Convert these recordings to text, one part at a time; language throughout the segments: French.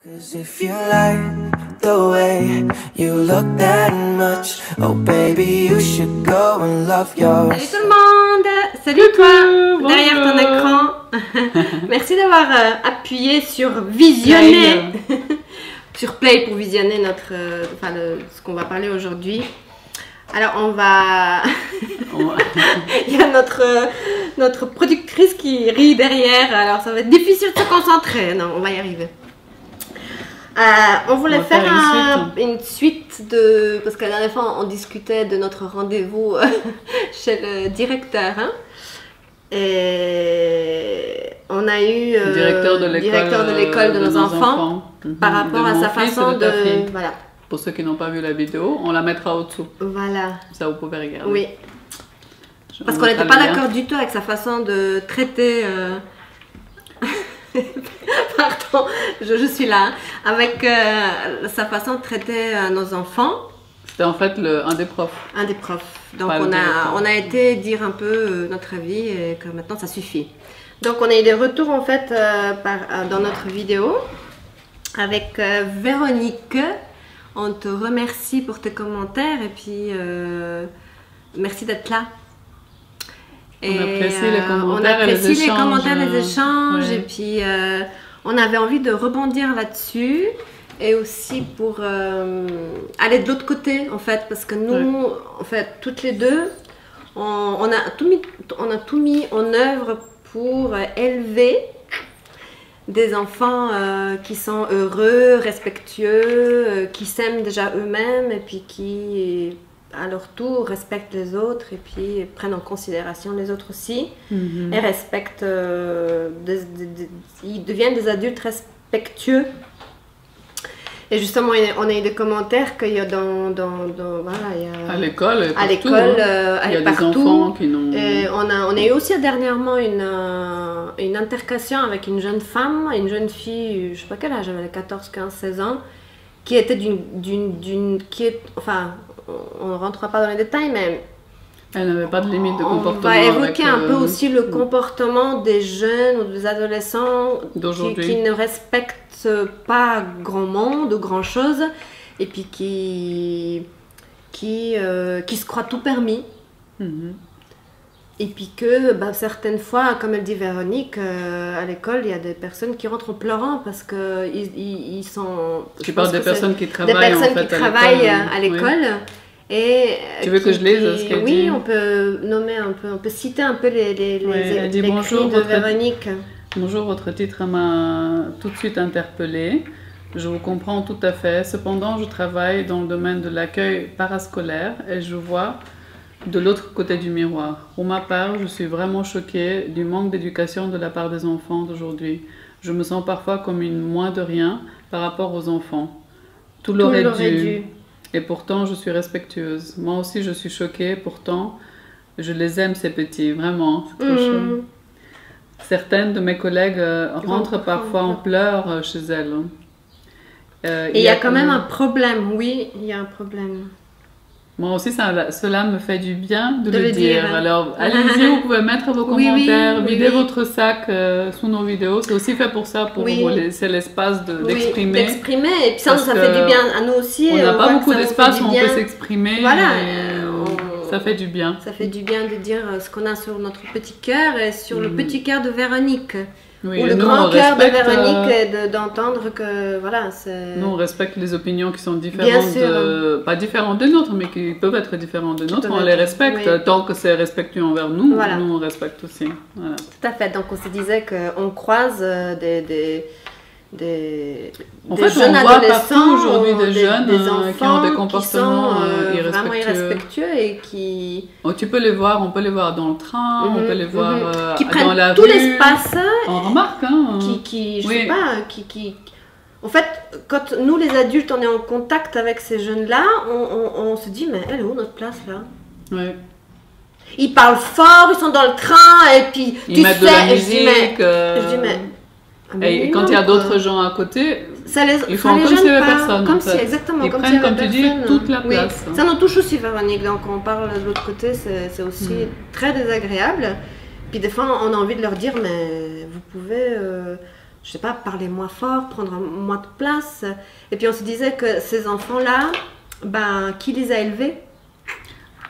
'Cause if you like the way you look that much, oh baby, you should go and love yours. Salut tout le monde! Salut toi derrière ton écran. Merci d'avoir appuyé sur visionner, sur play pour visionner notre, ce qu'on va parler aujourd'hui. Alors on va, il y a notre productrice qui rit derrière, alors ça va être difficile de se concentrer. Non, on va y arriver. On voulait faire une suite de... Parce que la dernière fois, on discutait de notre rendez-vous chez le directeur. Hein, et on a eu le directeur de l'école de nos enfants par rapport à sa façon de... Voilà. Pour ceux qui n'ont pas vu la vidéo, on la mettra au-dessous. Voilà. Ça, vous pouvez regarder. Oui. Parce qu'on n'était pas d'accord du tout avec sa façon de traiter... Pardon, je suis là. Avec sa façon de traiter nos enfants. C'était en fait un des profs. Un des profs. Donc on a été dire un peu notre avis et que maintenant ça suffit. Donc on a eu des retours en fait dans notre vidéo avec Véronique. On te remercie pour tes commentaires et puis merci d'être là. On apprécie les commentaires et les échanges. Et puis on avait envie de rebondir là-dessus et aussi pour aller de l'autre côté en fait, parce que nous en fait toutes les deux on a tout mis en œuvre pour élever des enfants qui sont heureux, respectueux, qui s'aiment déjà eux-mêmes et puis qui à leur tour respectent les autres et puis prennent en considération les autres aussi et respectent, ils deviennent des adultes respectueux. Et justement, on a eu des commentaires qu'il y a voilà, il y a, à l'école, il y a des enfants qui n'ont... On a eu aussi dernièrement une intercation avec une jeune femme, une jeune fille, je sais pas quel âge, elle avait 14, 15, 16 ans, qui était enfin, on ne rentrera pas dans les détails, mais... Elle n'avait pas de limite de comportement. On va évoquer un peu aussi le comportement des jeunes ou des adolescents qui ne respectent pas grand monde ou grand chose et puis qui se croient tout permis. Et puis que certaines fois, comme elle dit Véronique, à l'école, il y a des personnes qui rentrent en pleurant parce qu'ils sont... Tu parles des personnes qui travaillent en fait à l'école. Oui. Et tu veux que je lise ce qu'elle dit? Oui, on peut nommer un peu, on peut citer un peu les cris de Véronique. Bonjour, votre titre m'a tout de suite interpellée. Je vous comprends tout à fait. Cependant, je travaille dans le domaine de l'accueil parascolaire et je vois de l'autre côté du miroir. Pour ma part, je suis vraiment choquée du manque d'éducation de la part des enfants d'aujourd'hui. Je me sens parfois comme une moins de rien par rapport aux enfants. Tout leur est dû. Et pourtant, je suis respectueuse. Moi aussi, je suis choquée. Pourtant, je les aime, ces petits. Vraiment, c'est trop chaud. Certaines de mes collègues rentrent parfois en pleurs chez elles. Et il y a quand même un problème. Oui, il y a un problème. Moi aussi, cela me fait du bien de le dire. Alors, allez-y, vous pouvez mettre vos commentaires, vider votre sac sous nos vidéos. C'est aussi fait pour ça, pour vous laisser l'espace d'exprimer. D'exprimer, et puis ça fait du bien à nous aussi. On n'a pas beaucoup d'espace où on peut s'exprimer. Voilà. Ça fait du bien. Ça fait du bien de dire ce qu'on a sur notre petit cœur et sur le petit cœur de Véronique. Oui, ou le grand cœur de Véronique, d'entendre que voilà, c'est... Nous on respecte les opinions qui sont différentes, pas différentes des nôtres, mais qui peuvent être différentes des nôtres, on les respecte, tant que c'est respectueux envers nous, nous on respecte aussi. Voilà. Tout à fait, donc on se disait qu'on croise des en fait, jeunes on voit adolescents, aujourd'hui des jeunes enfants qui ont des comportements vraiment irrespectueux et qui... Oh, tu peux les voir, on peut les voir dans le train, on peut les voir qui dans la tout rue. l'espace. On remarque, hein. Je sais pas, En fait, quand nous les adultes, on est en contact avec ces jeunes-là, on se dit, mais elle est où notre place là? Oui. Ils parlent fort, ils sont dans le train et puis ils mettent de la musique. Je dis, mais et quand il y a d'autres gens à côté, ils font comme si il y avait personne. Comme si, exactement, ils prennent, comme tu dis, toute la place. Ça nous touche aussi, Véronique. Donc, on parle de l'autre côté, c'est aussi très désagréable. Puis des fois, on a envie de leur dire, mais vous pouvez je sais pas, parler moins fort, prendre moins de place. Et puis on se disait que ces enfants-là, ben, qui les a élevés?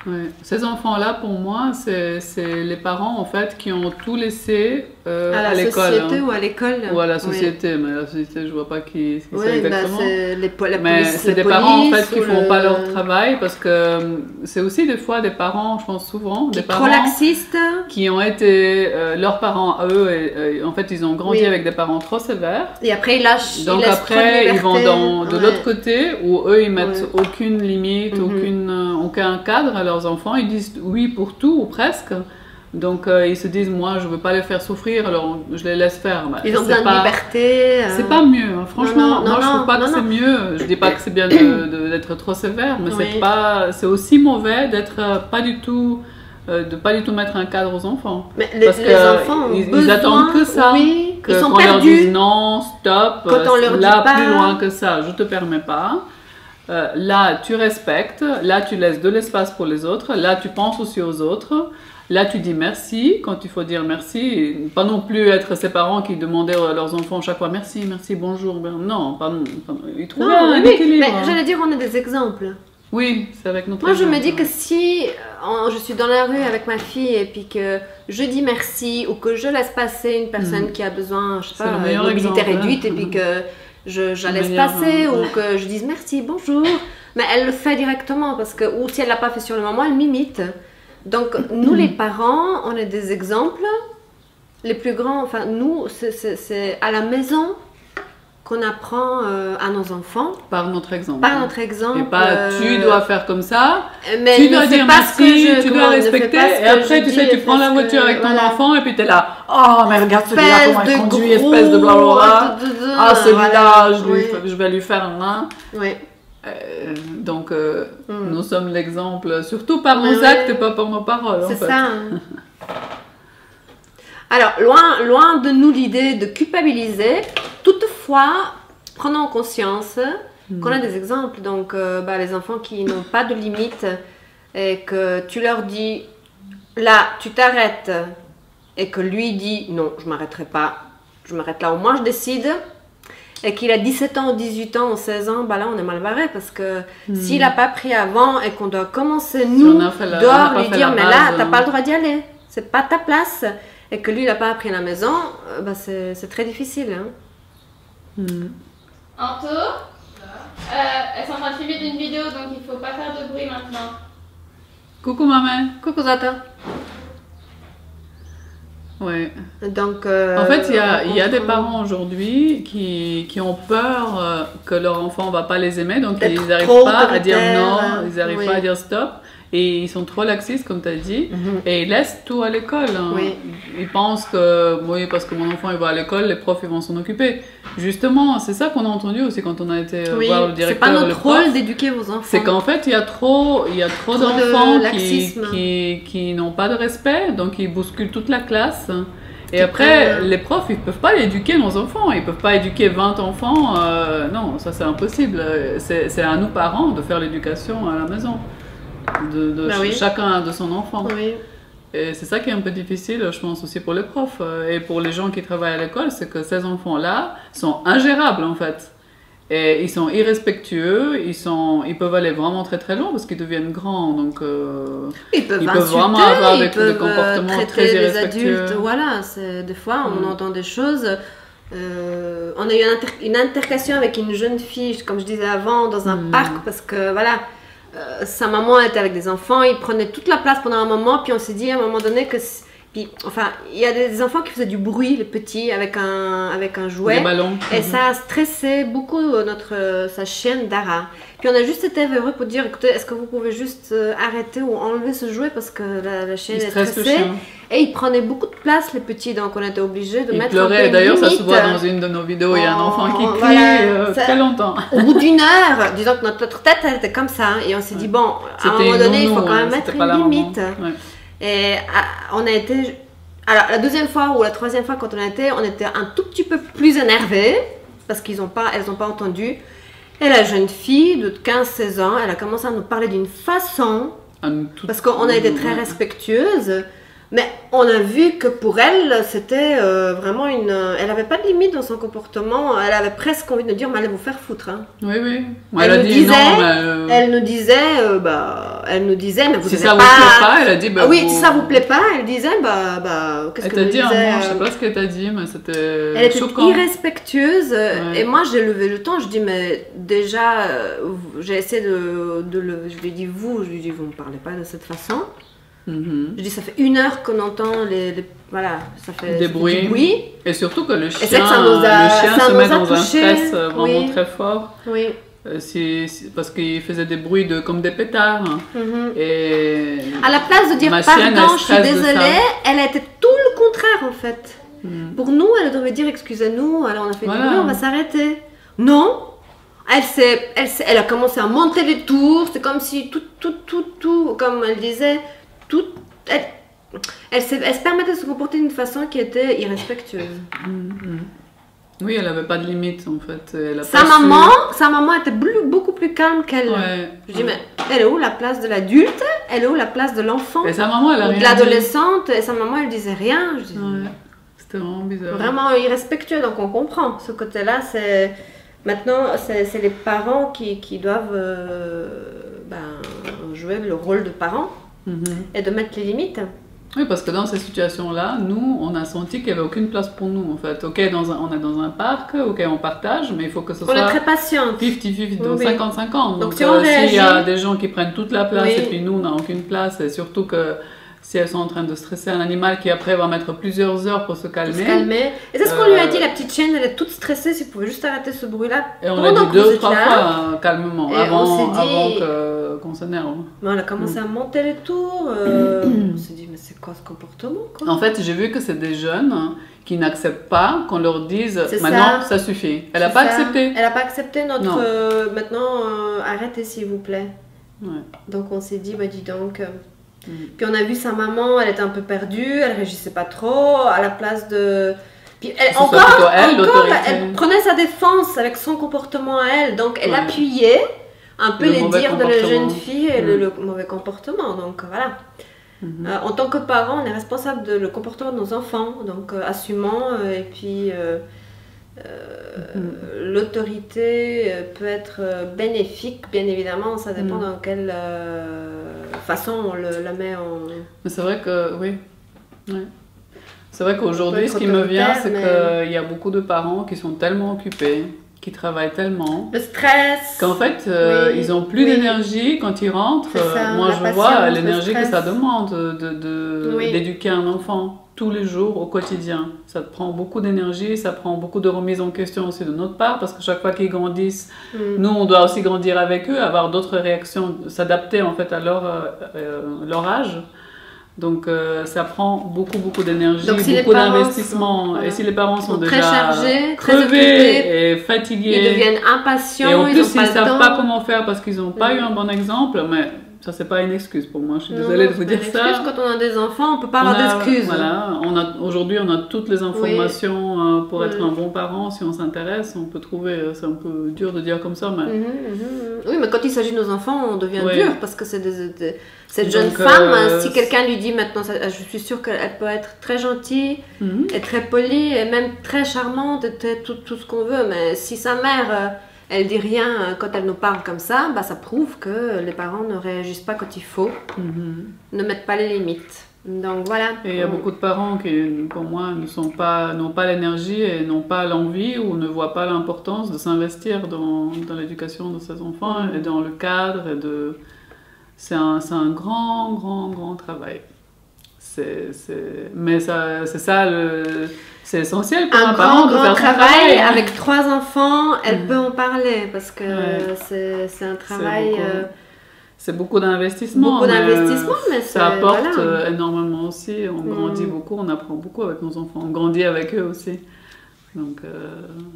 Ouais. Ces enfants-là, pour moi, c'est les parents en fait qui ont tout laissé à l'école. À la société ou à l'école? Ou à la société, mais la société, je vois pas qui c'est Oui, exactement. la Mais police, c'est des parents en fait qui font pas leur travail parce que c'est aussi des fois des parents, je pense souvent, des parents trop laxistes, qui ont été leurs parents à eux et en fait ils ont grandi avec des parents trop sévères. Et après ils lâchent. Donc après ils vont de l'autre côté où eux ils mettent aucune limite, aucun cadre à leurs enfants. Ils disent oui pour tout ou presque. Donc ils se disent moi je veux pas les faire souffrir alors je les laisse faire. Ils ont besoin de liberté. C'est pas mieux hein. Franchement moi je trouve pas que c'est mieux. Je dis pas que c'est bien d'être trop sévère mais c'est aussi mauvais d'être pas du tout de pas du tout mettre un cadre aux enfants. Mais parce les enfants ils attendent que ça. Que ils sont quand perdus. On leur dit non stop quand on leur là dit pas... plus loin que ça je te permets pas. Là tu respectes, là tu laisses de l'espace pour les autres, là tu penses aussi aux autres. Là, tu dis merci quand il faut dire merci. Pas non plus être ces parents qui demandaient à leurs enfants chaque fois merci, merci, bonjour. Non, pardon. Ils trouvaient un équilibre. Mais j'allais dire, on a des exemples. Oui, c'est avec notre Moi, exemple. je me dis que si je suis dans la rue avec ma fille et puis que je dis merci ou que je laisse passer une personne qui a besoin, je sais pas, de mobilité réduite et puis que je la laisse passer ou que je dise merci, bonjour, mais elle le fait directement parce que, ou si elle l'a pas fait sur le moment, elle m'imite. Donc, nous les parents, on a des exemples. Les plus grands, enfin, nous, c'est à la maison qu'on apprend à nos enfants. Par notre exemple. Par notre exemple. Et pas tu dois faire comme ça, mais tu dois dire merci, tu dois respecter. Et après, tu sais, tu prends la voiture avec ton enfant et puis tu es là. Oh, mais regarde celui-là, comment il conduit, espèce de blablabla. Ah, celui-là, je vais lui faire un nain. Oui. Donc, nous sommes l'exemple, surtout par nos actes et pas par nos paroles. C'est ça. Alors, loin de nous l'idée de culpabiliser, toutefois, prenons conscience qu'on a des exemples. Donc, les enfants qui n'ont pas de limite et que tu leur dis, là, tu t'arrêtes et que lui dit, non, je ne m'arrêterai pas, je m'arrête là, au moins je décide. Et qu'il a 17 ans, ou 18 ans, ou 16 ans, là on est mal barré parce que s'il n'a pas pris avant et qu'on doit commencer, nous, dehors, lui dire mais là, tu n'as pas le droit d'y aller, c'est pas ta place, et que lui, il n'a pas appris à la maison, c'est très difficile. Hein. Anto, elles sont en train de filmer une vidéo, donc il ne faut pas faire de bruit maintenant. Coucou maman. Coucou Zata. Ouais. Donc, en fait, il y a des parents aujourd'hui qui ont peur que leur enfant ne va pas les aimer, donc ils n'arrivent pas à dire non, ils n'arrivent pas à dire stop, et ils sont trop laxistes, comme tu as dit, et ils laissent tout à l'école. Hein. Ils pensent que, oui, parce que mon enfant il va à l'école, les profs ils vont s'en occuper. Justement, c'est ça qu'on a entendu aussi quand on a été voir le directeur. C'est pas notre rôle d'éduquer vos enfants. C'est qu'en fait, il y a trop d'enfants qui n'ont pas de respect, donc ils bousculent toute la classe. Et après, les profs, ils ne peuvent pas éduquer nos enfants, ils ne peuvent pas éduquer 20 enfants. Non, ça c'est impossible. C'est à nous parents de faire l'éducation à la maison, chacun de son enfant. Oui. Et c'est ça qui est un peu difficile, je pense, aussi pour les profs et pour les gens qui travaillent à l'école, c'est que ces enfants-là sont ingérables en fait. Et ils sont irrespectueux, ils peuvent aller vraiment très très loin parce qu'ils deviennent grands, donc ils peuvent vraiment avoir des comportements très irrespectueux. Adultes, voilà, des fois on entend des choses. On a eu une altercation avec une jeune fille, comme je disais avant, dans un parc parce que voilà. Sa maman était avec des enfants, ils prenaient toute la place pendant un moment, puis on s'est dit à un moment donné que... Enfin, il y a des enfants qui faisaient du bruit, les petits, avec un jouet. Des ballons. Et ça a stressé beaucoup sa chienne Dara. Puis on a juste été heureux pour dire, écoutez, est-ce que vous pouvez juste arrêter ou enlever ce jouet parce que la chienne est stressée. Et ils prenaient beaucoup de place, les petits, donc on était obligés de mettre un peu de D'ailleurs, ça limite. se voit dans une de nos vidéos, il y a un enfant qui crie très longtemps. Au bout d'une heure, disons que notre tête, elle était comme ça. Et on s'est dit, bon, à un moment donné, il faut quand même mettre une limite. Et on a été... Alors, la deuxième fois ou la troisième fois quand on était un tout petit peu plus énervés parce elles n'ont pas entendu. Et la jeune fille de 15-16 ans, elle a commencé à nous parler d'une façon, parce qu'on a été très respectueuses, Mais on a vu que pour elle, c'était vraiment une... Elle n'avait pas de limite dans son comportement. Elle avait presque envie de dire, mais allez vous faire foutre. Hein. Oui, oui. Elle a nous dit disait, non, elle nous disait, mais vous si n'avez ça pas... vous plaît pas, elle a dit, Ah oui, si ça vous plaît pas, elle disait, qu'est-ce Elle que t'a vous dit un disait, mot, je sais pas ce qu'elle t'a dit, mais c'était elle était choquant. irrespectueuse. Ouais. Et moi, j'ai levé le ton. Je dis, mais déjà, j'ai essayé de le... Je lui ai dit, vous ne me parlez pas de cette façon. Je dis, ça fait 1 heure qu'on entend voilà, ça fait Des du bruits. bruit. Et surtout que le c'est chien, que ça nous a- le chien ça se nous met a dans un touché. stress vraiment Oui. très fort. Oui. Parce qu'il faisait des bruits comme des pétards. Hein. Et À la place de dire ma chienne, pardon, elle je suis stresse de désolée, ça. elle a été tout le contraire en fait. Pour nous, elle devait dire excusez-nous, alors on a fait Voilà. du bruit, on va s'arrêter. Non, elle a commencé à monter les tours, c'est comme si tout, comme elle disait, elle se permettait de se comporter d'une façon qui était irrespectueuse. Oui, elle avait pas de limite en fait. Elle a Sa pas su- maman était beaucoup plus calme qu'elle. Ouais. Je dis, mais elle est où la place de l'adulte? Elle est où la place de l'enfant? Et sa maman, elle a Ou rien de dit. l'adolescente? Et sa maman, elle disait rien. Je dis, Ouais. C'était vraiment bizarre. vraiment irrespectueux, donc on comprend. Ce côté-là, c'est... Maintenant, c'est les parents qui doivent jouer le rôle de parents et de mettre les limites. Oui, parce que dans ces situations-là, nous, on a senti qu'il n'y avait aucune place pour nous, en fait. Ok, on est dans un parc, ok, on partage, mais il faut que ce On est soit très patiente. 50-50, donc Oui. 50-50. Donc, si on s'il y a réagit- des gens qui prennent toute la place Oui. et puis nous, on n'a aucune place, et surtout que si elles sont en train de stresser un animal qui après va mettre plusieurs heures pour se calmer. Se calmer. Et c'est ce qu'on lui a dit, la petite chienne, elle est toute stressée, si vous pouvez juste arrêter ce bruit-là. Et on l'a pendant dit que vous 2 ou êtes 3 là. fois calmement, Et avant, on s'est dit- qu'on s'énerve. Mais on a commencé à monter les tours. On s'est dit, mais c'est quoi ce comportement quoi? En fait, j'ai vu que c'est des jeunes qui n'acceptent pas qu'on leur dise C'est maintenant ça. ça suffit. Elle n'a C'est pas ça. accepté. Elle n'a pas accepté notre... Non. maintenant, arrêtez s'il vous plaît. Ouais. Donc on s'est dit, bah dis donc. Puis on a vu sa maman, elle était un peu perdue, elle réagissait pas trop, à la place de... Puis elle, Ce soit plutôt elle, l'autorité. elle prenait sa défense avec son comportement à elle, donc elle Ouais. appuyait un peu Le les mauvais dires de la comportement. jeune fille et le mauvais comportement. Donc voilà. En tant que parent, on est responsable de le comportement de nos enfants, donc assumons et puis l'autorité peut être bénéfique, bien évidemment, ça dépend dans quelle façon on la met en... Mais c'est vrai que, oui. Ouais. C'est vrai qu'aujourd'hui, On ce peut qui être me vient, autoritaire, c'est qu'il y a beaucoup de parents qui sont tellement occupés, qui travaillent tellement, Le stress. qu'en fait, Oui, ils n'ont plus oui. d'énergie quand ils rentrent. C'est ça, Moi, la je patience, vois le l'énergie que stress. ça demande Oui. d'éduquer un enfant tous les jours, au quotidien. Ça te prend beaucoup d'énergie, ça prend beaucoup de remise en question aussi de notre part, parce que chaque fois qu'ils grandissent, nous, on doit aussi grandir avec eux, avoir d'autres réactions, s'adapter en fait à leur âge. Donc ça prend beaucoup d'énergie, Donc, si les beaucoup parents d'investissement. sont- voilà. Et si les parents sont Très déjà chargés, très crevés occupés, et fatigués, ils deviennent impatients, et en ils plus n'ont ils pas ne le savent temps. pas comment faire parce qu'ils n'ont pas eu un bon exemple, mais ça c'est pas une excuse pour moi, je suis Non, désolée non, de vous c'est dire pas une ça. excuse. Quand on a des enfants, on peut pas On avoir a- d'excuses. Voilà, aujourd'hui on a toutes les informations pour être un bon parent. Si on s'intéresse, on peut trouver. C'est un peu dur de dire comme ça, mais Oui, mais quand il s'agit de nos enfants, on devient Ouais. dur parce que c'est cette jeune Donc, femme. Si quelqu'un lui dit maintenant, je suis sûre qu'elle peut être très gentille et très polie et même très charmante et tout ce qu'on veut, mais si sa mère elle dit rien quand elle nous parle comme ça, bah, ça prouve que les parents ne réagissent pas quand il faut, ne mettent pas les limites. Donc voilà. Et il y a beaucoup de parents qui, pour moi, n'ont pas l'énergie et n'ont pas l'envie ou ne voient pas l'importance de s'investir dans l'éducation de ses enfants et dans le cadre. C'est un grand travail. Mais c'est ça, c'est essentiel pour un parent de faire son travail avec 3 enfants, elle peut en parler parce que Ouais. c'est un travail... C'est beaucoup d'investissement. Beaucoup d'investissement, mais ça c'est- apporte voilà. énormément aussi. On grandit beaucoup, on apprend beaucoup avec nos enfants. On grandit avec eux aussi. Donc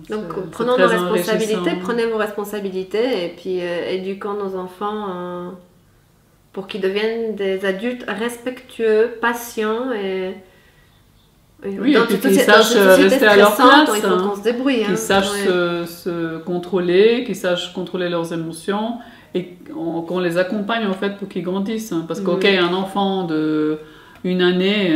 c'est prenons très nos responsabilités, enrichissant. prenez vos responsabilités et puis éduquons nos enfants pour qu'ils deviennent des adultes respectueux, patients et Oui, dans et puis cette qu'ils société- dans sachent cette société rester à leur stressante, place, il faut hein. qu'on se débrouille. Qu'ils hein. sachent Ouais. se contrôler, qu'ils sachent contrôler leurs émotions et qu'on les accompagne en fait pour qu'ils grandissent. Hein. Parce qu'ok, un enfant de une année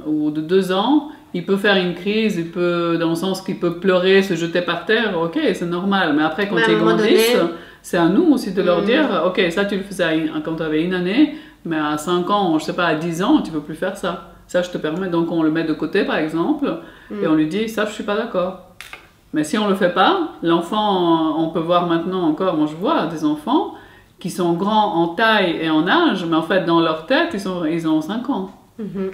ou de 2 ans, il peut faire une crise, il peut, dans le sens qu'il peut pleurer, se jeter par terre, ok, c'est normal. Mais après, quand Mais à un ils moment grandissent, donné- c'est à nous aussi de leur dire, ok, ça tu le faisais quand tu avais une année, mais à 5 ans, je sais pas, à 10 ans, tu peux plus faire ça. Ça, je te permets. Donc, on le met de côté, par exemple, et on lui dit, ça, je suis pas d'accord. Mais si on le fait pas, l'enfant, on peut voir maintenant encore, moi je vois des enfants qui sont grands en taille et en âge, mais en fait, dans leur tête, ils ont 5 ans. Mhm.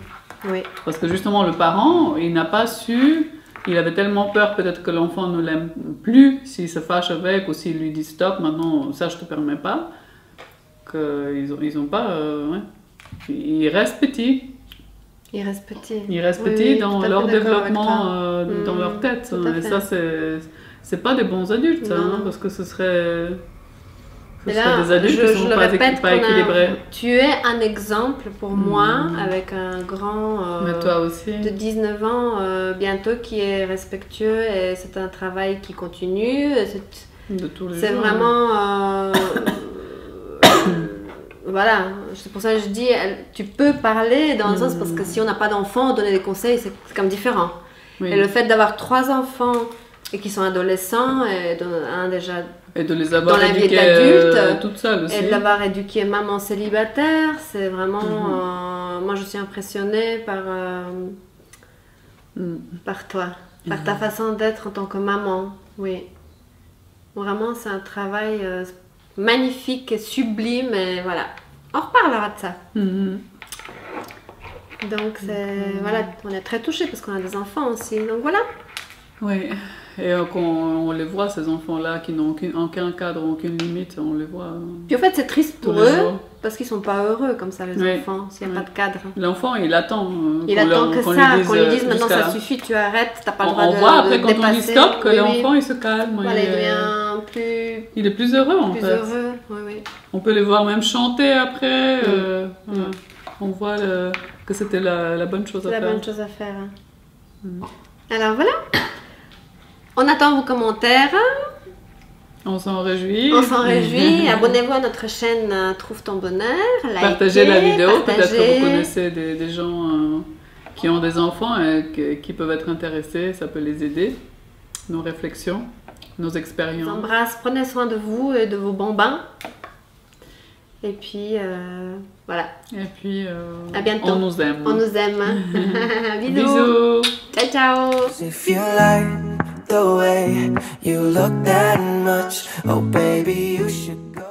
Oui. Parce que justement, le parent, il n'a pas su, il avait tellement peur peut-être que l'enfant ne l'aime plus, s'il se fâche avec ou s'il lui dit stop, maintenant ça je te permets pas, qu'ils ont pas. Ouais. Ils restent petits. Il reste petit. Ils restent Oui, petits oui, dans tout à leur fait d'accord avec développement, toi. dans leur tête. tout à Et fait. ça, c'est pas des bons adultes, ça, Non. hein, parce que ce serait Et là, des adultes qui je sont le pas, répète, pas équilibrés. tu es un exemple pour moi avec un grand Mais toi aussi. de 19 ans bientôt qui est respectueux et c'est un travail qui continue. De tous les C'est jours. vraiment... voilà, c'est pour ça que je dis, tu peux parler dans le sens parce que si on n'a pas d'enfants, donner des conseils, c'est comme différent. Oui. Et le fait d'avoir 3 enfants et qui sont adolescents, et un déjà Et de les avoir dans la vie éduqués d'adulte, toutes seules aussi. et de l'avoir éduqué maman célibataire, c'est vraiment... moi, je suis impressionnée par toi, par ta façon d'être en tant que maman. Oui. Vraiment, c'est un travail magnifique et sublime. Et voilà. On reparlera de ça. Mhm. Donc, voilà, on est très touchés parce qu'on a des enfants aussi. Donc, voilà. Oui, et quand on les voit, ces enfants-là, qui n'ont aucun cadre, aucune limite, on les voit Puis, en fait, c'est triste tous pour les eux jours. parce qu'ils sont pas heureux comme ça, les Oui. enfants, s'il n'y a Oui. pas de cadre. L'enfant, il attend. Il attend que ça, qu'on lui dise maintenant jusqu'à ça là. suffit, tu arrêtes, t'as pas le On, droit on de voit après quand on dit dépasser. stop que Oui, l'enfant oui. il se calme. Voilà, il il, devient plus, il est plus heureux en plus fait. heureux. Oui, oui. On peut les voir même chanter après. Voilà. On voit que c'était la bonne chose C'est à la faire. bonne chose à faire. Alors voilà. On attend vos commentaires. On s'en réjouit. On s'en réjouit. Abonnez-vous à notre chaîne Trouve ton bonheur. Likez, Partagez la vidéo. Peut-être que partagez. vous connaissez des gens qui ont des enfants et qui peuvent être intéressés. Ça peut les aider. Nos réflexions, nos Je vous expériences. embrasse. Prenez soin de vous et de vos bambins. Et puis voilà. Et puis, À bientôt. on nous aime. On nous aime. Bisous. Bisous. Ciao, ciao. If you like the way you look that much, oh baby, you should go.